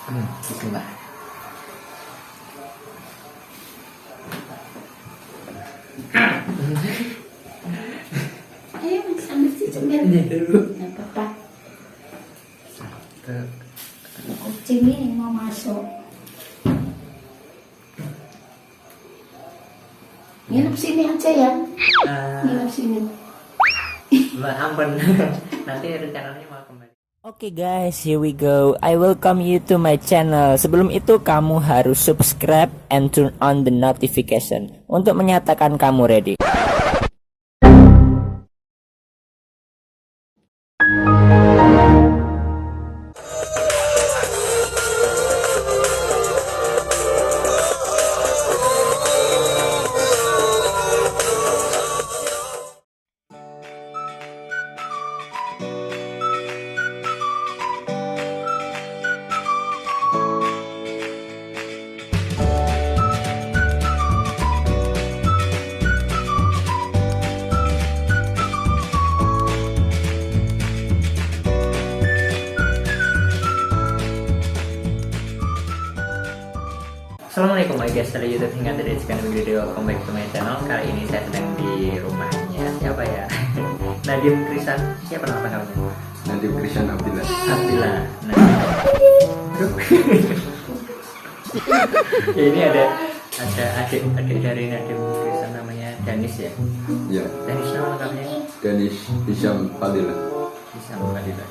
Bismillah. Ayo Mas, ambil cucu biar dulu. nggak apa-apa. Satu. Kucing ini mau masuk. Nginep sini aja ya. Nginep sini. Mbak ampun. Nanti rencananya mau kembali. Oke guys, here we go. I welcome you to my channel. Sebelum itu kamu harus subscribe and turn on the notification untuk menyatakan kamu ready. Assalamualaikum guys, dari YouTube hingga dari sekian video, welcome back to my channel. Kali ini saya sedang di rumahnya siapa ya? Nadim Krisan, siapa nama lengkapnya? Nadim Krisan Abdillah. Abdillah. Nah, ya, ini ada adik dari Nadim Krisan namanya Danis ya. Ya, Danis nama lengkapnya? Danis Hisham Fadilah. Bisa Abdillah.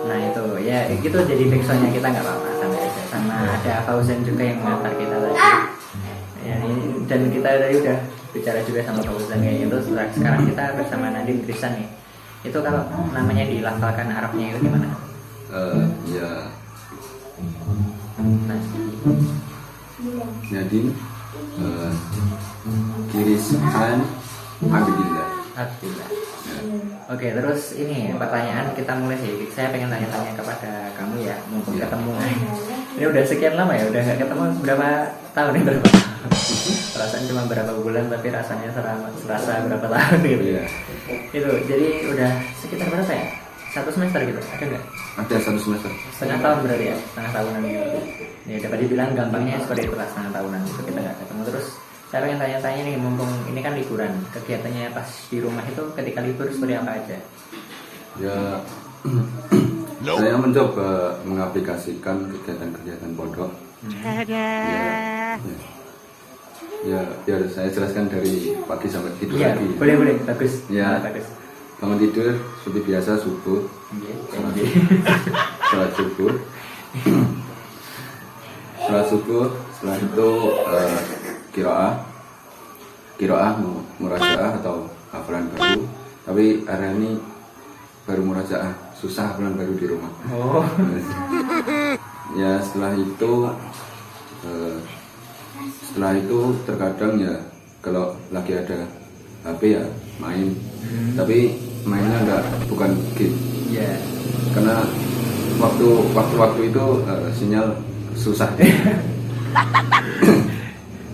Nah itu ya gitu, jadi backsoundnya kita nggak apa-apa, santai aja. Sama ada Fauzan juga yang mengantar kita tadi ya, dan kita tadi udah bicara juga sama Fauzan kayak gitu. Sekarang kita bersama Nadim Krisan nih. Itu kalau namanya dilafalkan Arabnya itu gimana? Ya, Nah, Nadim Krisan Abdillah. Abdillah. Ya. Oke, terus ini pertanyaan kita mulai sih. Saya pengen tanya-tanya kepada kamu ya, mumpung ketemu. Ini udah sekian lama ya, udah nggak ketemu berapa tahun nih, berapa? Perasaan cuma berapa bulan, tapi rasanya serasa berapa tahun gitu. Iya. Itu jadi udah sekitar berapa ya? 1 semester gitu, ada nggak? Ada 1 semester. Setengah tahun berarti ya, setengah tahunan gitu. Ya dapat dibilang gampangnya seperti itu lah, setengah tahunan itu kita nggak ketemu. Terus saya pengen tanya-tanya nih, mumpung ini kan liburan, kegiatannya pas di rumah itu ketika libur seperti apa aja? Ya, saya mencoba mengaplikasikan kegiatan-kegiatan pondok. Ya, biar saya jelaskan dari pagi sampai tidur Iya, lagi. boleh, bagus. Ya. Bagus. Bangun tidur seperti biasa subuh. Iya. Sholat subuh. Sholat subuh, setelah itu kiroah murajaah atau hafalan baru. Tapi hari ini baru murajaah, susah hafalan baru di rumah. Oh. Ya setelah itu terkadang ya kalau lagi ada HP ya main. Tapi mainnya bukan game. Iya. Karena waktu itu sinyal susah.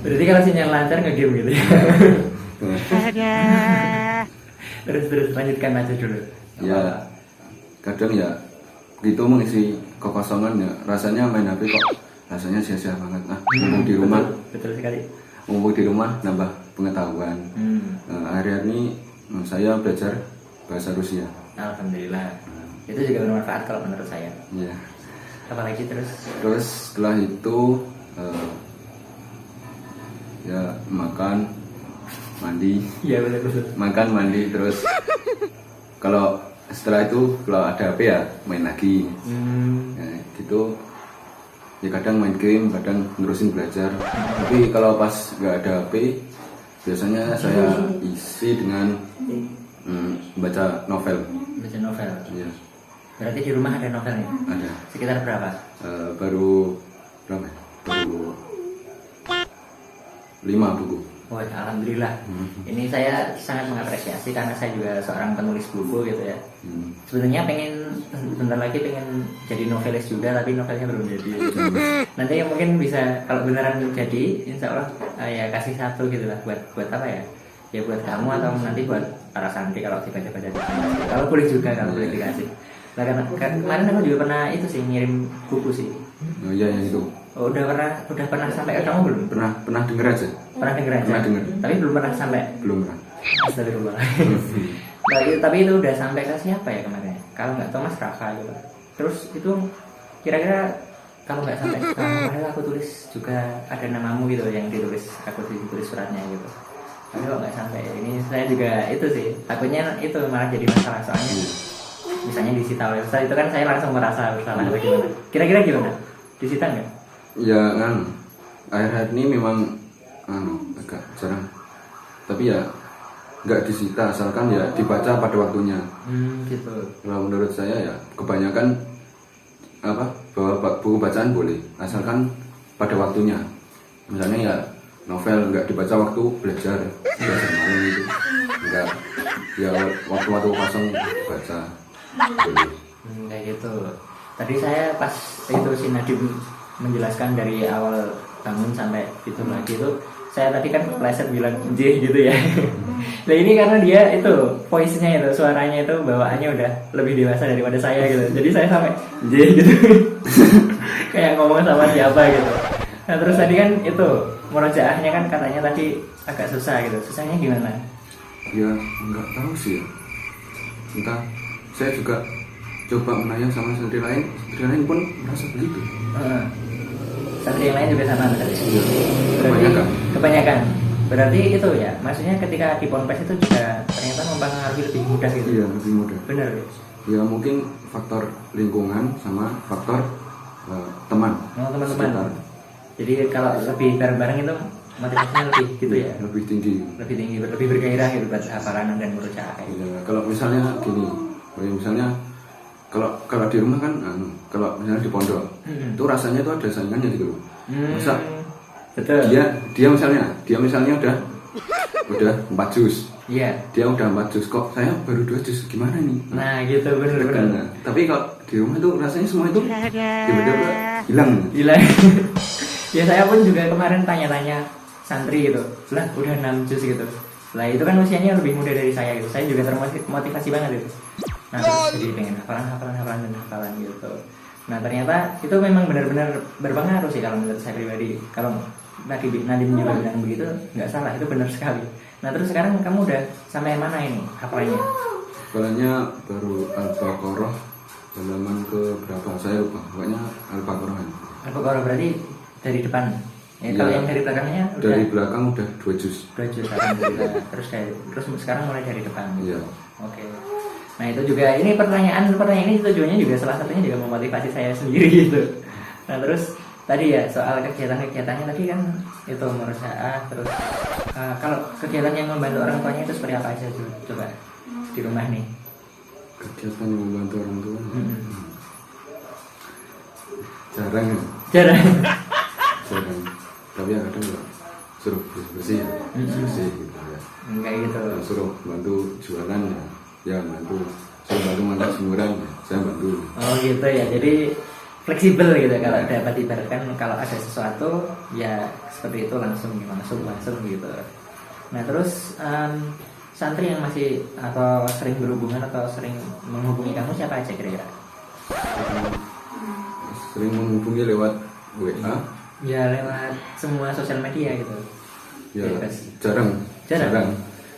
Berarti kalau sinyal lancar nge-game gitu ya. Terus lanjutkan aja dulu. Ya kadang ya gitu mengisi kekosongan ya, rasanya main HP kok rasanya sia-sia banget. Mumpung di rumah, Betul sekali. mumpung di rumah nambah pengetahuan. Hari-hari ini saya belajar bahasa Rusia. Alhamdulillah. Itu juga bermanfaat kalau menurut saya. Ya. Apalagi terus Setelah itu ya makan, mandi, iya betul. makan, mandi, terus kalau setelah itu kalau ada HP ya main lagi. Ya, gitu. Ya kadang main game, kadang nerusin belajar. Tapi kalau pas nggak ada HP, biasanya saya isi dengan baca novel. Baca novel. Ya, Berarti di rumah ada novel ya? ada. Sekitar berapa? Baru berapa? Ya? Baru 5 buku. Wah, alhamdulillah. Ini saya sangat mengapresiasi karena saya juga seorang penulis buku gitu ya. Sebenarnya bentar lagi pengen jadi novelis juga, tapi novelnya belum jadi. Nanti yang mungkin bisa kalau beneran jadi, insya Allah ya kasih satu gitu lah buat apa ya? Ya buat kamu atau nanti buat para santri kalau tiba-tiba jadi. Kalau boleh juga, kalau boleh dikasih. Nah, karena kemarin aku juga pernah itu sih ngirim buku sih. Oh iya yang itu. Oh, udah pernah sampai ke kamu belum? Pernah denger aja. Pernah denger aja. Pernah denger. Tapi belum pernah sampai. Belum pernah. Astagfirullah. Tapi itu udah sampai ke siapa ya kemarin? Kalau nggak Thomas Rafa gitu. Terus itu kira-kira kalau nggak sampai ke kamu, padahal aku tulis juga ada namamu gitu yang ditulis, aku ditulis suratnya gitu. Tapi kalau nggak sampai, ini saya juga itu sih takutnya itu malah jadi masalah soalnya. Misalnya disita website itu kan saya langsung merasa bersalah atau gimana? Kira-kira gimana? Disita nggak? Ya kan, akhir-akhir ini memang agak jarang. Tapi ya nggak disita asalkan ya dibaca pada waktunya. Gitu. Kalau menurut saya ya kebanyakan bahwa buku bacaan boleh asalkan pada waktunya. Misalnya ya novel nggak dibaca waktu belajar malam itu, nggak ya waktu-waktu kosong baca boleh. Kayak gitu. Tadi saya pas itu si Nadim menjelaskan dari awal bangun sampai itu lagi itu, saya tadi kan kepleset bilang J gitu ya. Nah ini karena dia itu voice-nya itu, suaranya itu bawaannya udah lebih dewasa daripada saya gitu. Jadi saya sampai J gitu. Kayak ngomong sama siapa gitu. Nah terus tadi kan itu murojaahnya kan katanya tadi agak susah gitu. Susahnya gimana? Ya nggak tahu sih ya. Entah, saya juga coba menanya sama santri lain pun merasa begitu. Santri yang lain juga sama tadi. Kebanyakan. Kebanyakan. Berarti itu ya, maksudnya ketika di ponpes itu juga ternyata mempengaruhi lebih mudah gitu. Iya, lebih mudah. Benar ya? Ya mungkin faktor lingkungan sama faktor teman. Oh, teman-teman. Sekitar. Jadi kalau lebih bareng-bareng itu motivasinya lebih gitu ya. Lebih tinggi. Lebih tinggi, lebih bergairah gitu buat hafalan dan murojaah kayak gitu. Ya, kalau misalnya gini, misalnya kalau di rumah kan kalau misalnya di pondok itu rasanya itu ada saingannya gitu loh. Masa betul. dia misalnya udah 4 juz. Iya. Dia udah 4 juz, kok saya baru 2 juz, gimana ini? Nah gitu, benar-benar. Nah, tapi kalau di rumah tuh rasanya semua itu tiba-tiba hilang. Gila. Ya saya pun juga kemarin tanya-tanya santri gitu, lah udah 6 juz gitu. Lah itu kan usianya lebih muda dari saya gitu. Saya juga termotivasi banget gitu. Nah terus jadi pengen hafalan gitu. Nah ternyata itu memang benar-benar berpengaruh sih kalau menurut saya pribadi. Kalau Nadim juga bilang begitu, nggak salah, itu benar sekali. Nah terus sekarang kamu udah sampai mana ini hafalannya? Hafalannya baru Al-Baqarah halaman ke berapa saya lupa. Pokoknya Al-Baqarah. Al-Baqarah berarti dari depan. Ya, kalau yang dari belakangnya udah dari belakang udah 2 juz. 2 juz alhamdulillah. Terus sekarang mulai dari depan. Iya. Oke. Nah itu juga ini pertanyaan ini tujuannya juga salah satunya juga memotivasi saya sendiri gitu. Nah terus tadi ya soal kegiatannya tadi kan itu murojaah terus kalau kegiatan yang membantu orang tuanya itu seperti apa aja coba di rumah nih? Kegiatan yang membantu orang tua. Jarang. Tapi ya kadang nggak suruh bersih gitu ya. Kayak gitu. Suruh bantu jualan ya bantu. Suruh bantu mangkat jemuran ya, saya bantu. Oh gitu ya. Jadi fleksibel gitu kalau dapat ibaratkan kalau ada sesuatu ya seperti itu langsung gitu. Nah terus santri yang masih atau sering berhubungan atau sering menghubungi kamu siapa aja kira-kira? Sering menghubungi lewat WA. Ya lewat semua sosial media gitu. Ya Bebas. jarang ada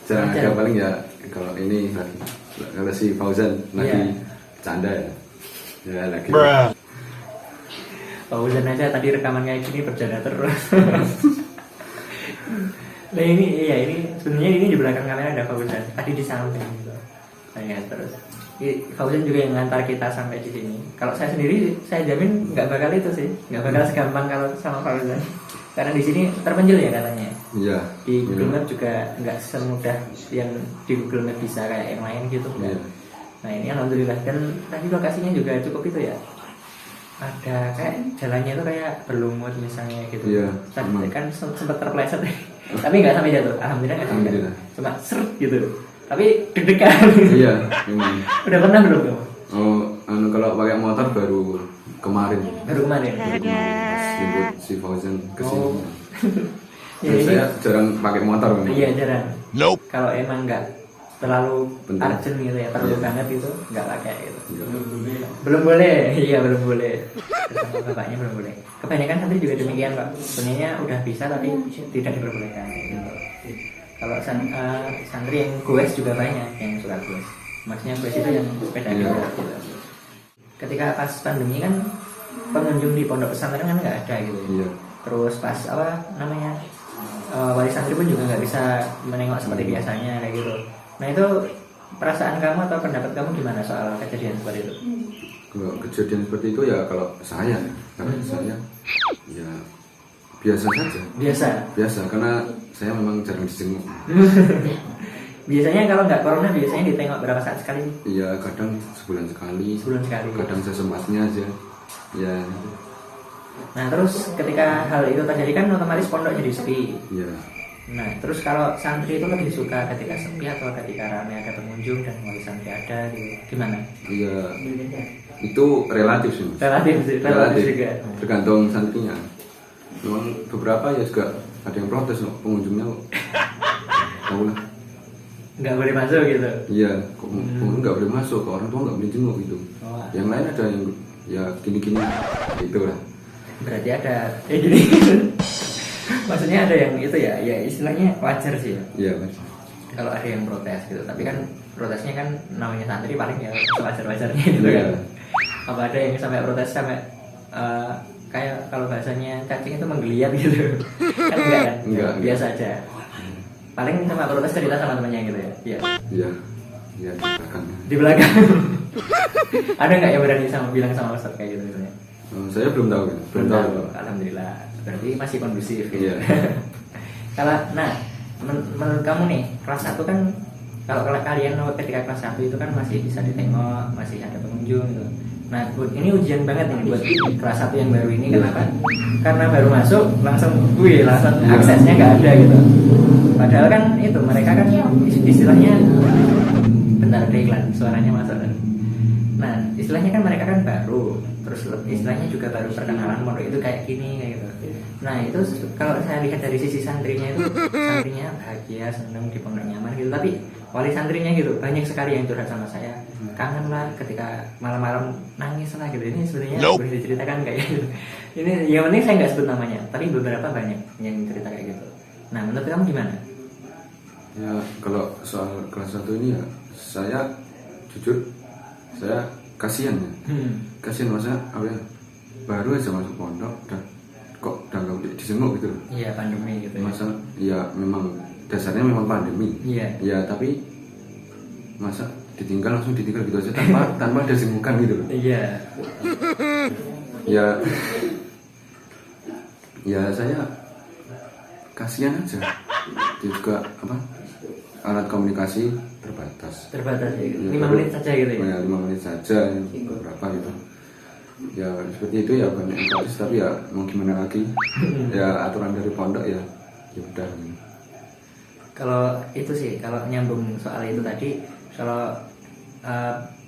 Jarang. paling ya kalau ini lagi kalau si Fauzan lagi canda ya lagi. Fauzan aja tadi rekaman kayak gini bercanda terus. Nah ini sebenarnya ini di belakang kamera ada Fauzan. Tadi di samping gitu. Nah, terus Fauzan juga yang ngantar kita sampai di sini. Kalau saya sendiri, saya jamin nggak bakal itu sih, nggak bakal segampang kalau sama Fauzan. Karena di sini terpencil ya katanya. Iya. Di Google Map juga nggak semudah yang di Google Map bisa kayak yang lain gitu. Iya. Nah ini alhamdulillah dan tadi lokasinya juga cukup itu ya. Ada kayak jalannya itu kayak berlumut misalnya gitu. Iya. Tadi kan sempat terpleset, tapi nggak sampai jatuh. Alhamdulillah nggak sampai jatuh. Cuma seret gitu. Tapi deg-degan. Iya, memang. Udah pernah belum kamu? Oh, kalau pakai motor baru kemarin. Pas Jemput si Fauzan ke sini. Oh. Saya jarang pakai motor kan. Iya jarang. Nope. Kalau emang nggak terlalu Penting. urgent gitu ya, terlalu Iya. banget itu nggak pakai gitu. Iya. Belum boleh, iya belum boleh. Sama bapaknya belum boleh. Kebanyakan santri juga demikian Pak. Sebenarnya udah bisa tapi tidak diperbolehkan gitu. Kalau santri yang goes juga banyak yang suka goes. Maksudnya goes itu yang sepeda Iya. gitu. Ketika pas pandemi kan pengunjung di pondok pesantren kan nggak ada gitu. Iya. Terus pas apa namanya wali santri pun juga nggak bisa menengok seperti biasanya kayak gitu. Nah itu perasaan kamu atau pendapat kamu gimana soal kejadian seperti itu? Kalau kejadian seperti itu ya kalau saya ya biasa saja. Biasa. Karena saya memang jarang dijenguk. Biasanya kalau nggak corona biasanya ditengok berapa saat sekali? Iya, kadang sebulan sekali. Sebulan sekali. Kadang sesempatnya aja. Ya, Nah terus ketika hal itu terjadi kan otomatis pondok jadi sepi. ya. Nah terus kalau santri itu lebih suka ketika sepi atau ketika ramai ada pengunjung dan wali santri ada gitu. Gimana? Iya. Itu relatif sih. Mas. Relatif juga. Tergantung santrinya. Memang beberapa ya juga ada yang protes loh, pengunjungnya kok. Tahu lah. Nggak boleh masuk gitu. Iya, kok pengunjung nggak boleh masuk, ke orang tua nggak boleh jenguk gitu. Oh, Yang lain ada yang ya gini-gini gitu lah. berarti ada gini. Maksudnya ada yang itu ya, ya istilahnya wajar sih ya. Iya, Mas. Kalau ada yang protes gitu, tapi kan protesnya kan namanya santri paling ya sewajar-wajarnya gitu Iya. kan. Apa ada yang sampai protes sampai kayak kalau bahasanya cacing itu menggeliat gitu. Kan enggak kan? Enggak. Biasa aja. Paling sama protes cerita sama temannya gitu ya. Iya. Iya. Iya, di belakang. Di belakang. Ada nggak yang berani sama bilang sama Ustadz kayak gitu misalnya? Saya belum tahu kan. Belum tahu. Alhamdulillah. Berarti masih kondusif gitu. Iya. Kalau menurut kamu nih kelas 1 kan kalau kalian ketika kelas 1 itu kan masih bisa ditengok, masih ada pengunjung gitu. Nah ini ujian banget nih buat kelas 1 yang baru ini. Kenapa? Karena baru masuk langsung aksesnya nggak ada gitu. Padahal kan itu mereka kan istilahnya bentar ada iklan suaranya masuk. Nah istilahnya kan mereka kan baru, terus istilahnya juga baru perkenalan pondok itu kayak gini kayak gitu. Nah itu kalau saya lihat dari sisi santrinya itu santrinya bahagia, seneng di pondok nyaman gitu. Tapi wali santrinya gitu banyak sekali yang curhat sama saya, kangen lah ketika malam-malam nangis lah gitu. Ini sebenarnya boleh diceritakan kayak gitu. Ini yang penting saya nggak sebut namanya, tapi beberapa banyak yang cerita kayak gitu. Nah menurut kamu gimana? Ya, kalau soal kelas 1 ini ya saya jujur saya kasihan ya. Kasihan masa apa ya? Baru aja masuk pondok kok udah nggak disenguk gitu loh. Iya pandemi gitu. Masa ya memang dasarnya memang pandemi. Iya. Ya tapi masa ditinggal langsung ditinggal gitu aja tanpa ada sengukan gitu loh. Iya. Ya saya kasihan aja. Dia juga apa? Alat komunikasi terbatas. Terbatas ya. Ya, 5 menit saja gitu ya. Ya 5 menit saja berapa gitu. Ya seperti itu ya banyak yang protes tapi ya mau gimana lagi. Ya aturan dari pondok ya udah. Kalau itu sih, kalau nyambung soal itu tadi, kalau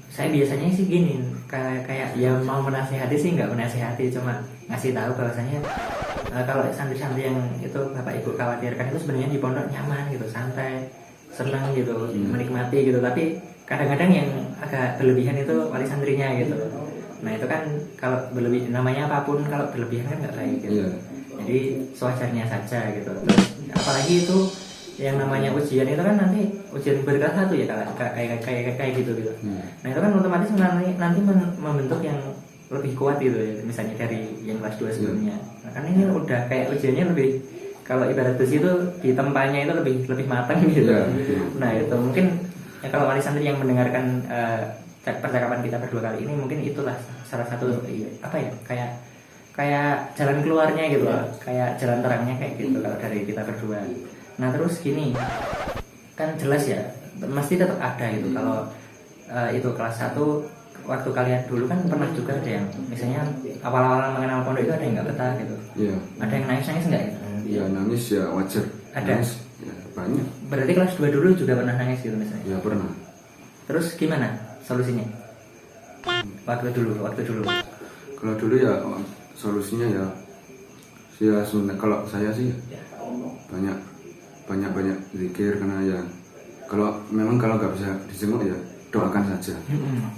saya biasanya sih gini, kayak ya mau menasihati sih nggak menasihati, cuma ngasih tahu bahwasanya kalau santri-santri yang itu bapak ibu khawatirkan itu sebenarnya di pondok nyaman gitu, santai, senang gitu, menikmati gitu. Tapi kadang-kadang yang agak berlebihan itu wali santrinya gitu. Nah itu kan kalau berlebih, namanya apapun kalau berlebihan kan nggak baik gitu. Iya. Jadi sewajarnya saja gitu. Terus apalagi itu yang namanya ujian itu kan nanti ujian berkelas 1 ya kayak gitu. Nah itu kan otomatis nanti membentuk yang lebih kuat gitu ya, misalnya dari yang kelas 2 sebelumnya. Nah, kan ini udah kayak ujiannya lebih, kalau ibarat besi itu di tempanya itu lebih matang gitu. Nah itu mungkin ya, kalau wali santri yang mendengarkan percakapan kita berdua kali ini mungkin itulah salah satu apa ya kayak jalan keluarnya gitu loh, kayak jalan terangnya kayak gitu kalau dari kita berdua. Nah terus gini, kan jelas ya, mesti tetap ada gitu. Kalau itu kelas 1 waktu kalian dulu kan pernah juga ada yang misalnya awal-awal mengenal pondok itu ada yang nggak betah gitu. Iya. Ada yang nangis nggak gitu? Iya nangis ya wajar. Ada. Nangis, ya, banyak. Berarti kelas 2 dulu juga pernah nangis gitu misalnya? Ya pernah. Terus gimana solusinya? Waktu dulu. Kalau dulu ya solusinya ya sebenarnya kalau saya sih banyak zikir karena ya memang kalau nggak bisa dijenguk ya doakan saja.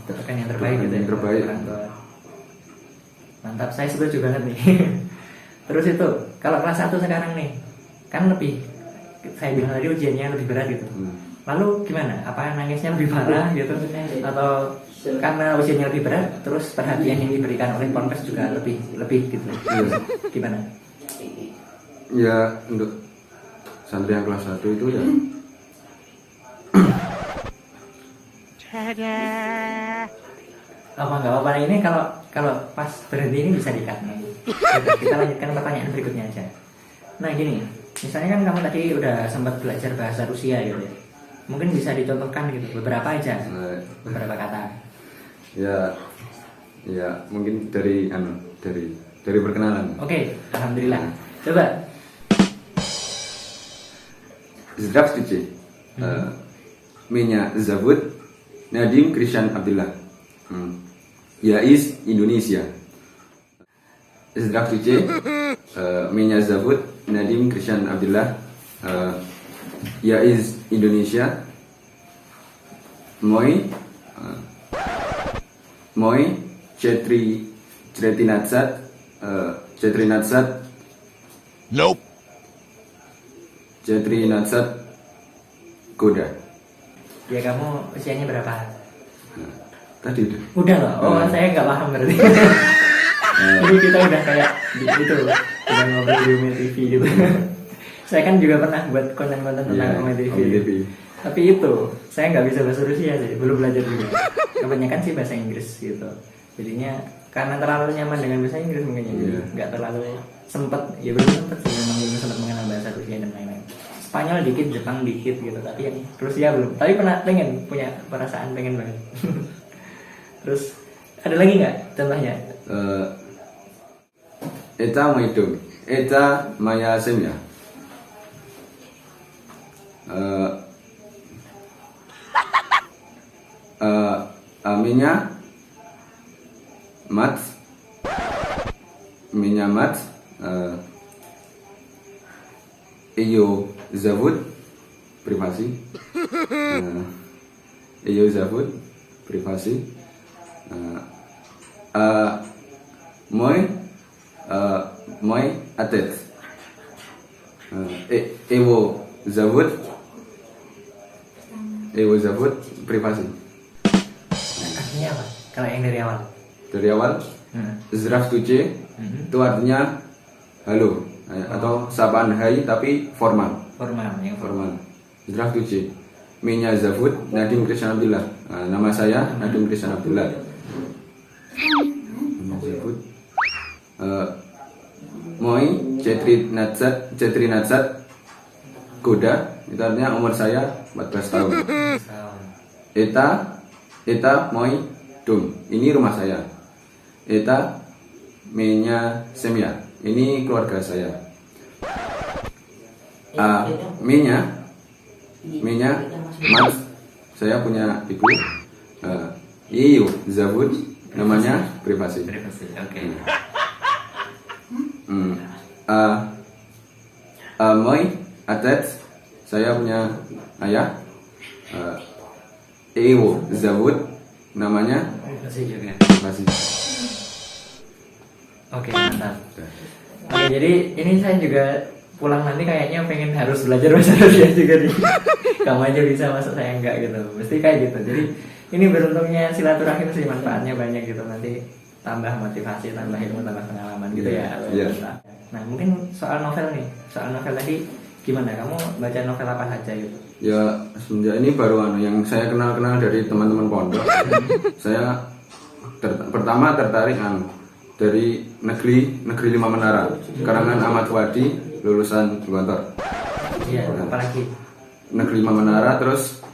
Doakan yang terbaik gitu ya. Yang terbaik. Orang tua. Mantap, saya setuju banget nih. Terus itu kalau kelas 1 sekarang nih kan lebih, saya bilang tadi ujiannya lebih berat gitu. Lalu gimana? Apa nangisnya lebih parah gitu? Atau karena ujiannya lebih berat, terus perhatian yang diberikan oleh ponpes juga lebih gitu? Gimana? Ya untuk santri yang kelas 1 itu ya Apa nggak apa-apa ini kalau pas berhenti ini bisa di-cut nih. Kita lanjutkan pertanyaan berikutnya aja. Nah gini, misalnya kan kamu tadi udah sempat belajar bahasa Rusia gitu ya. Mungkin bisa dicontohkan gitu beberapa aja, beberapa kata. Ya mungkin dari perkenalan. Oke, alhamdulillah. Coba. Здравствуйте. Меня зовут Nadim Krishan Abdullah. Я из Indonesia. Здравствуйте. Меня зовут Nadim Krishan Abdullah. Я из Indonesia. Мой 14 Nope. года. Ya kamu usianya berapa? Tadi udah. Udah loh. Oh, saya nggak paham berarti. Jadi kita udah kayak itu, udah ngobrol di Umi TV gitu. Saya kan juga pernah buat konten-konten tentang Umi TV. Tapi itu, saya nggak bisa bahasa Rusia sih, belum belajar juga. Kebanyakan sih bahasa Inggris gitu. Jadinya karena terlalu nyaman dengan bahasa Inggris mungkin ya, nggak terlalu sempet, ya belum sempet sih, memang belum sempat mengenal bahasa Rusia dan lain-lain. Spanyol dikit, Jepang dikit gitu, tapi yang Rusia belum. Tapi pernah punya perasaan pengen banget. Terus ada lagi nggak contohnya? Это мой дом. Это моя семья. Меня мать. Ее зовут Приваси. Ее зовут Приваси. Мой отец. Его зовут Приваси. Artinya apa? Kalau yang dari awal? Dari awal, Zdravstvuйте itu artinya halo atau sapaan hai tapi formal. Yang Formal. Здравствуйте. Меня зовут Nadim Krishan Abdullah. Nama saya Nadim Krishan Abdullah. Меня зовут Moi 14 года. Itu artinya umur saya 14 tahun. Eta mой dom. Ini rumah saya. Eta меня семья. Ini keluarga saya. Меня mats. Saya punya ibu. Iyo zovут. Namanya Privasi. Oke. Мой отец. Saya punya ayah. Его зовут. Namanya Juga. Privasi. Oke, mantap. Oke, jadi ini saya juga pulang nanti kayaknya pengen harus belajar bahasa Rusia juga nih. Kamu aja bisa, masa saya enggak gitu. Mesti kayak gitu. Jadi ini beruntungnya silaturahim sih, manfaatnya banyak gitu. Nanti tambah motivasi, tambah ilmu, tambah pengalaman gitu ya. Iya. Nah, mungkin soal novel nih. Soal novel tadi gimana? Kamu baca novel apa saja gitu? Ya semenjak ini baru yang saya kenal dari teman-teman pondok. Saya pertama tertarik dari negeri 5 Menara, karangan Ahmad Wadi, lulusan Gontor. Iya, apalagi Negeri 5 Menara, terus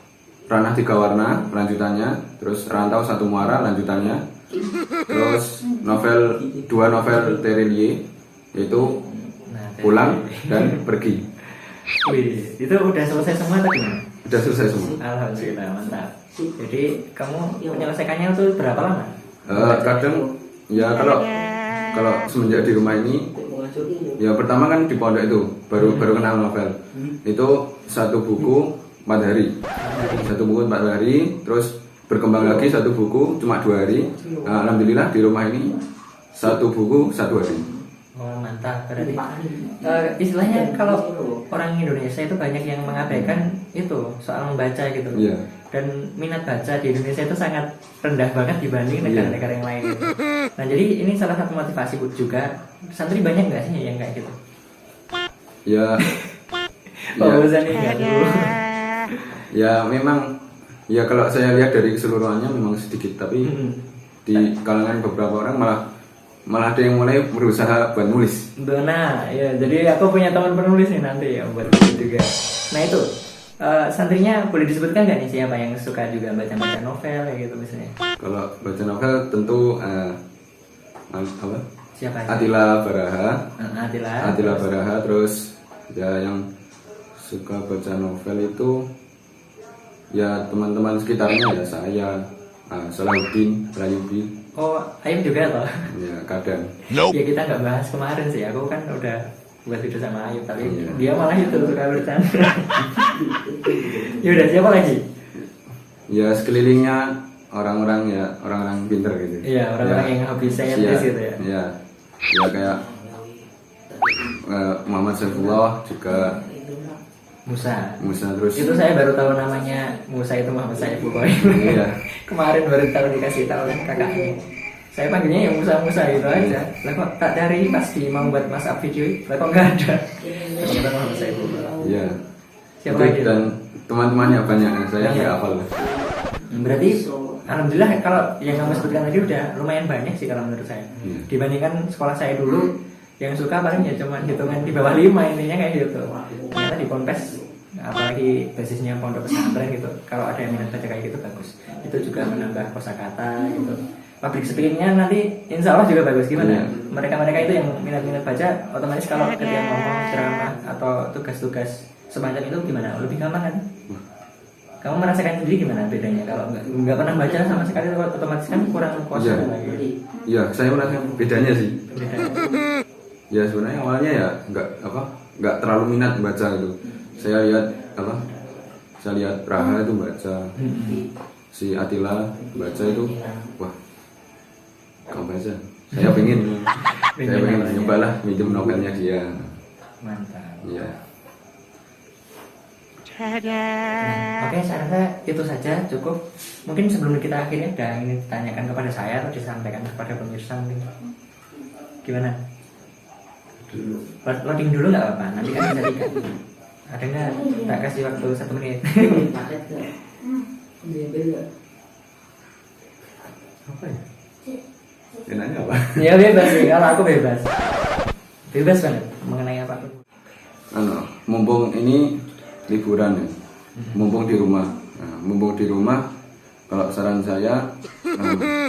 Ranah 3 Warna lanjutannya, terus Rantau 1 Muara lanjutannya, terus 2 novel Terelie, yaitu Pulang dan Pergi. Wih, itu udah selesai semua atau gimana? Udah selesai semua. Alhamdulillah, mantap. Jadi kamu menyelesaikannya itu berapa lama? Kadang ya kalau semenjak di rumah ini, ya pertama kan di pondok itu baru kenal novel. Itu satu buku 4 hari. Satu buku 4 hari, terus berkembang lagi satu buku cuma 2 hari. Nah, alhamdulillah di rumah ini satu buku 1 hari. Oh mantap, berarti istilahnya kalau orang Indonesia itu banyak yang mengabaikan itu soal membaca gitu. Iya. Dan minat baca di Indonesia itu sangat rendah banget dibanding negara-negara yang lain. Nah jadi ini salah satu motivasi juga. Santri banyak nggak sih yang kayak gitu? Ya. Bosan nih nggak dulu. Ya memang, ya kalau saya lihat dari keseluruhannya memang sedikit, tapi di kalangan beberapa orang malah ada yang mulai berusaha buat nulis. Nah, ya jadi aku punya teman penulis nih nanti ya buat nulis juga. Nah itu santrinya boleh disebutkan nggak nih siapa yang suka juga baca-baca novel ya gitu misalnya? Kalau baca novel tentu apa? Siapa? Atila Baraha. Atila Baraha, terus ya yang suka baca novel itu ya teman-teman sekitarnya ya saya, Salahuddin, Rayubi. Oh, Ayub juga loh. Ya kadang. Ya kita nggak bahas kemarin sih. Aku kan udah buat video sama Ayub, tapi dia malah itu suka bercanda. Ya udah siapa lagi? Ya sekelilingnya orang-orang pinter gitu. Iya orang-orang yang hobi saintis gitu ya. Iya. Ya kayak Muhammad Saifullah juga. Musa Terus itu saya baru tahu namanya Musa itu Muhammad Saifullah. Iya. Kemarin baru tahu, dikasih tahu kan kakaknya. Saya panggilnya yang Musa gitu aja. Lah kok tak dari pasti mau buat WhatsApp video, lah kok nggak ada. Ternyata Muhammad Saifullah. Iya. Siapa Itu lagi? dan teman-temannya banyak, saya nggak hafal. Berarti alhamdulillah kalau yang kamu sebutkan tadi udah lumayan banyak sih kalau menurut saya. Dibandingkan sekolah saya dulu yang suka paling ya cuma hitungan di bawah 5 intinya kayak gitu. Ternyata di Ponpes apalagi basisnya pondok pesantren gitu, kalau ada yang minat baca kayak gitu bagus. Itu juga menambah kosakata gitu. Public speakingnya nanti insya Allah juga bagus. Gimana? Mereka itu yang minat baca otomatis kalau ketika ngomong ceramah atau tugas-tugas semacam itu gimana? Lebih gampang kan? Kamu merasakan sendiri gimana bedanya? Kalau nggak pernah baca sama sekali otomatis kan kurang kuasa lagi. Iya, saya merasakan bedanya sih. Ya sebenarnya awalnya ya nggak terlalu minat baca gitu. Saya lihat Raha itu baca, si Atila baca itu, wah kamu baca. Saya pengen nyobalah minjem novelnya dia. Mantap. Iya. Oke, saya rasa itu saja cukup. Mungkin sebelum kita akhirnya ada ini ditanyakan kepada saya atau disampaikan kepada pemirsa mungkin. Gimana? Loading dulu nggak apa-apa, nanti kan bisa dikat. Ada nggak? Tak kasih waktu 1 menit. Apa ya? Enaknya apa? Ya bebas sih, kalau aku bebas. Bebas banget mengenai apapun. Mumpung ini liburan ya, mumpung di rumah, kalau saran saya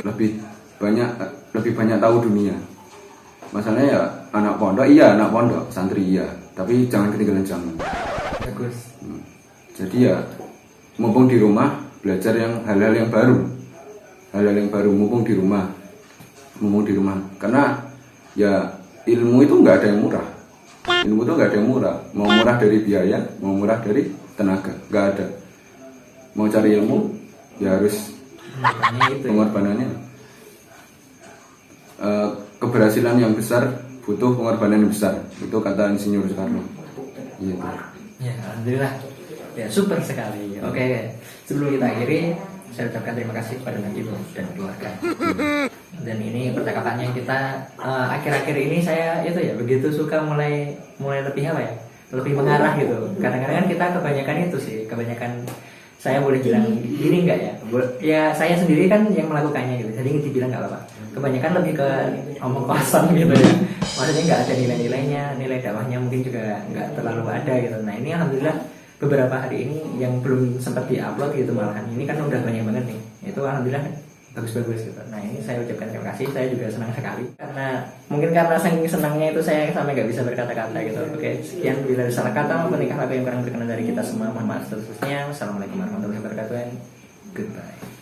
lebih banyak tahu dunia. Masalahnya ya anak pondok, santri iya, tapi jangan ketinggalan zaman. Bagus. Jadi ya mumpung di rumah belajar hal-hal yang baru, mumpung di rumah. Karena ya ilmu itu nggak ada yang murah. Mau murah dari biaya, mau murah dari tenaga, nggak ada. Mau cari ilmu ya harus pengorbanannya. Keberhasilan yang besar butuh pengorbanan yang besar. Itu kata Insinyur Soekarno. Iya. Ya, alhamdulillah. Ya, super sekali. Oke, sebelum kita akhiri, saya ucapkan terima kasih kepada Nabi dan keluarga. Dan ini percakapannya kita akhir-akhir ini saya itu ya begitu suka mulai lebih apa ya? Lebih mengarah gitu. Kadang-kadang kan kita kebanyakan saya boleh bilang ini enggak ya? Ya saya sendiri kan yang melakukannya gitu. Jadi dibilang enggak apa-apa. Kebanyakan lebih ke omong kosong gitu ya. Maksudnya enggak ada nilai-nilainya, nilai dakwahnya mungkin juga enggak terlalu ada gitu. Nah, ini alhamdulillah beberapa hari ini yang belum sempat diupload gitu malahan. Ini kan udah banyak banget nih. Itu alhamdulillah bagus-bagus gitu. Nah, ini saya ucapkan terima kasih. Saya juga senang sekali karena saking senangnya itu saya sampai nggak bisa berkata-kata gitu. Oke, sekian, bila ada salah kata maupun tingkah laku yang kurang berkenan dari kita semua, mohon maaf seterusnya. Wassalamualaikum warahmatullahi wabarakatuh. Goodbye.